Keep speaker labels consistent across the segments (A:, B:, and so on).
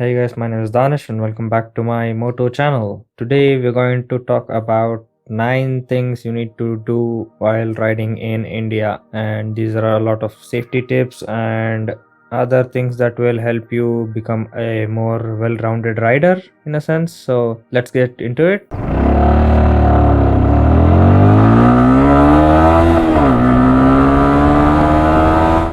A: Hey guys, my name is Danish and welcome back to my Moto channel. Today we're going to talk about 9 things you need to do while riding in India, and these are a lot of safety tips and other things that will help you become a more well-rounded rider in a sense. So let's get into it.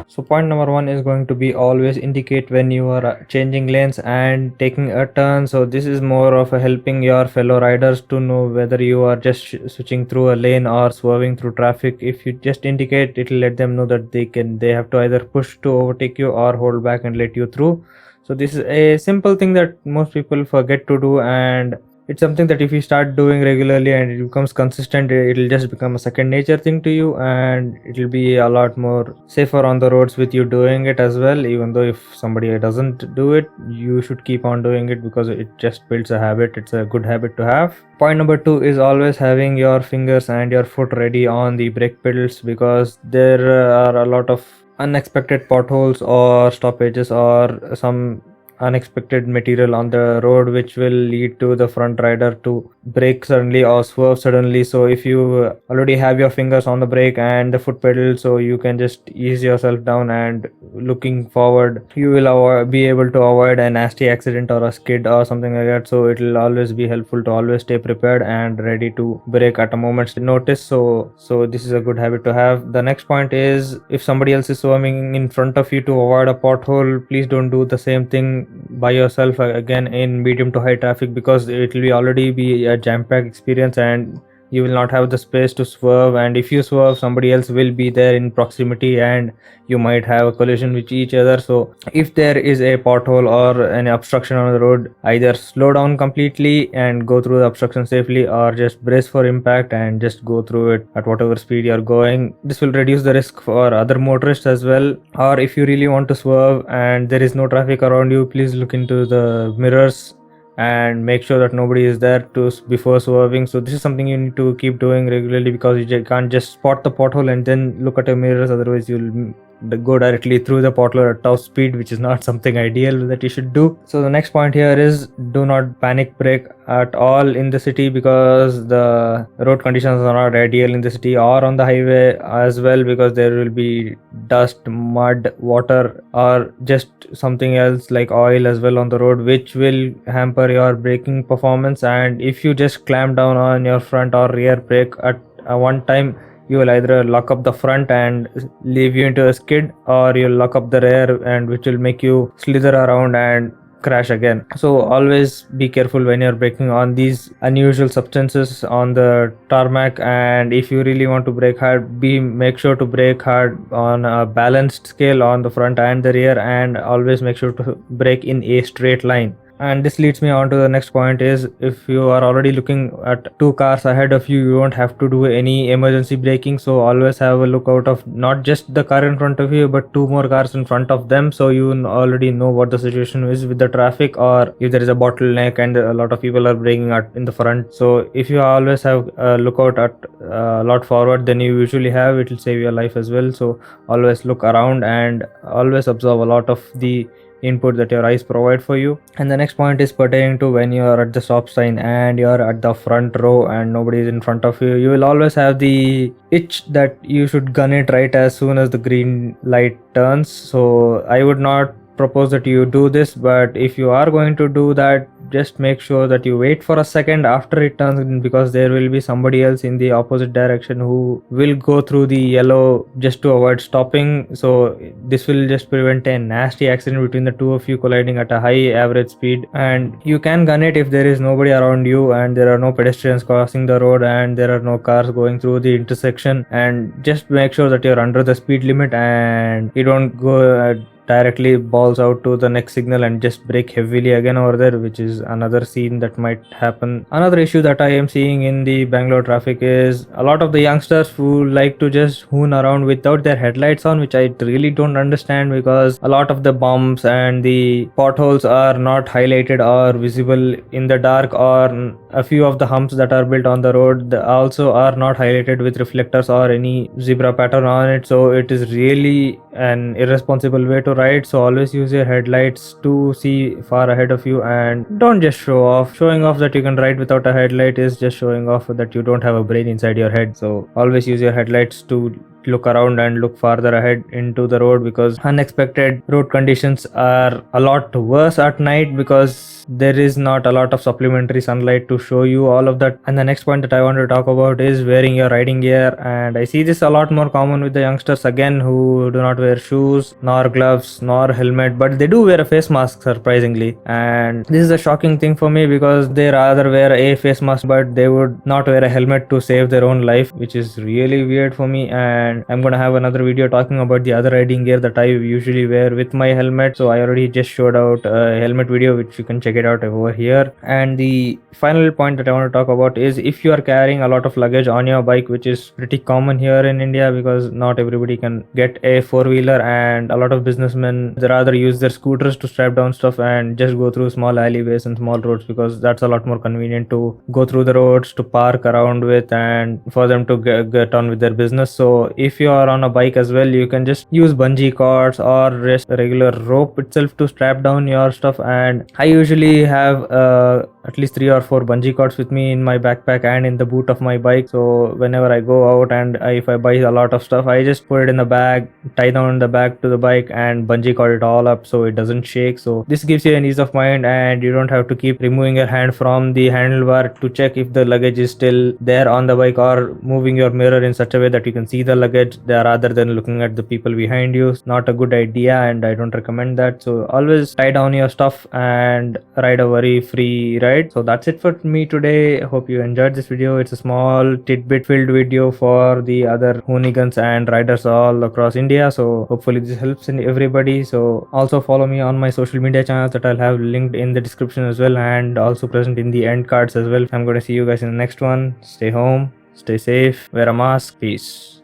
A: So point number 1 is going to be always indicate when you are changing lanes and taking a turn. So this is more of a helping your fellow riders to know whether you are just switching through a lane or swerving through traffic. If you just indicate, it will let them know that they have to either push to overtake you or hold back and let you through. So this is a simple thing that most people forget to do, and it's something that if you start doing regularly and it becomes consistent, it'll just become a second nature thing to you, and it'll be a lot more safer on the roads with you doing it as well. Even though if somebody doesn't do it, you should keep on doing it because it just builds a habit. It's a good habit to have. Point number 2 is always having your fingers and your foot ready on the brake pedals, because there are a lot of unexpected potholes or stoppages or some unexpected material on the road which will lead to the front rider to brake suddenly or swerve suddenly. So if you already have your fingers on the brake and the foot pedal, so you can just ease yourself down, and looking forward you will be able to avoid a nasty accident or a skid or something like that. So it will always be helpful to always stay prepared and ready to brake at a moment's notice. So this is a good habit to have. The next point is, if somebody else is swerving in front of you to avoid a pothole, please don't do the same thing by yourself again in medium to high traffic, because it will already be a jam-packed experience and you will not have the space to swerve, and if you swerve, somebody else will be there in proximity and you might have a collision with each other. So if there is a pothole or an obstruction on the road, either slow down completely and go through the obstruction safely, or just brace for impact and just go through it at whatever speed you're going. This will reduce the risk for other motorists as well. Or if you really want to swerve and there is no traffic around you, please look into the mirrors and make sure that nobody is there before swerving. So this is something you need to keep doing regularly, because you can't just spot the pothole and then look at your mirrors. Otherwise you'll go directly through the pothole at top speed, which is not something ideal that you should do. So the next point here is, do not panic brake at all in the city, because the road conditions are not ideal in the city or on the highway as well, because there will be dust, mud, water, or just something else like oil as well on the road, which will hamper your braking performance. And if you just clamp down on your front or rear brake at one time, you will either lock up the front and leave you into a skid, or you'll lock up the rear, and which will make you slither around and crash again. So always be careful when you're braking on these unusual substances on the tarmac. And if you really want to brake hard, make sure to brake hard on a balanced scale on the front and the rear, and always make sure to brake in a straight line. And this leads me on to the next point is, if you are already looking at 2 cars ahead of you, you don't have to do any emergency braking. So always have a look out of not just the car in front of you, but 2 more cars in front of them, so you already know what the situation is with the traffic, or if there is a bottleneck and a lot of people are braking in the front. So if you always have a lookout at a lot forward than you usually have, it will save your life as well. So always look around and always observe a lot of the input that your eyes provide for you. And the next point is pertaining to when you are at the stop sign and you are at the front row and nobody is in front of you. You will always have the itch that you should gun it right as soon as the green light turns. So I would not propose that you do this, but if you are going to do that, just make sure that you wait for a second after it turns in, because there will be somebody else in the opposite direction who will go through the yellow just to avoid stopping. So this will just prevent a nasty accident between the two of you colliding at a high average speed. And you can gun it if there is nobody around you and there are no pedestrians crossing the road and there are no cars going through the intersection. And just make sure that you're under the speed limit and you don't go directly balls out to the next signal and just brake heavily again over there, which is another scene that might happen. Another issue that I am seeing in the Bangalore traffic is a lot of the youngsters who like to just hoon around without their headlights on, which I really don't understand, because a lot of the bumps and the potholes are not highlighted or visible in the dark, or a few of the humps that are built on the road also are not highlighted with reflectors or any zebra pattern on it. So it is really an irresponsible way to ride, so always use your headlights to see far ahead of you, and don't just show off. Showing off that you can ride without a headlight is just showing off that you don't have a brain inside your head. So always use your headlights to look around and look farther ahead into the road, because unexpected road conditions are a lot worse at night because there is not a lot of supplementary sunlight to show you all of that. And the next point that I want to talk about is wearing your riding gear, and I see this a lot more common with the youngsters again, who do not wear shoes nor gloves nor helmet, but they do wear a face mask, surprisingly. And this is a shocking thing for me, because they rather wear a face mask but they would not wear a helmet to save their own life, which is really weird for me. And I'm gonna have another video talking about the other riding gear that I usually wear with my helmet, so I already just showed out a helmet video, which you can check it out over here. And the final point that I want to talk about is, if you are carrying a lot of luggage on your bike, which is pretty common here in India because not everybody can get a four-wheeler, and a lot of businessmen, they rather use their scooters to strap down stuff and just go through small alleyways and small roads, because that's a lot more convenient to go through the roads, to park around with, and for them to get on with their business. So if you are on a bike as well, you can just use bungee cords or just a regular rope itself to strap down your stuff. And I usually have at least 3 or 4 bungee cords with me in my backpack and in the boot of my bike. So whenever I go out and if I buy a lot of stuff, I just put it in the bag, tie down the bag to the bike, and bungee cord it all up so it doesn't shake. So this gives you an ease of mind, and you don't have to keep removing your hand from the handlebar to check if the luggage is still there on the bike, or moving your mirror in such a way that you can see the luggage there rather than looking at the people behind you. It's not a good idea, and I don't recommend that. So always tie down your stuff and ride a worry free ride. So that's it for me today. Hope you enjoyed this video. It's a small tidbit filled video for the other hooligans and riders all across India. So hopefully this helps in everybody. So also follow me on my social media channels that I'll have linked in the description as well, and also present in the end cards as well. I'm going to see you guys in the next one. Stay home, stay safe, wear a mask. Peace.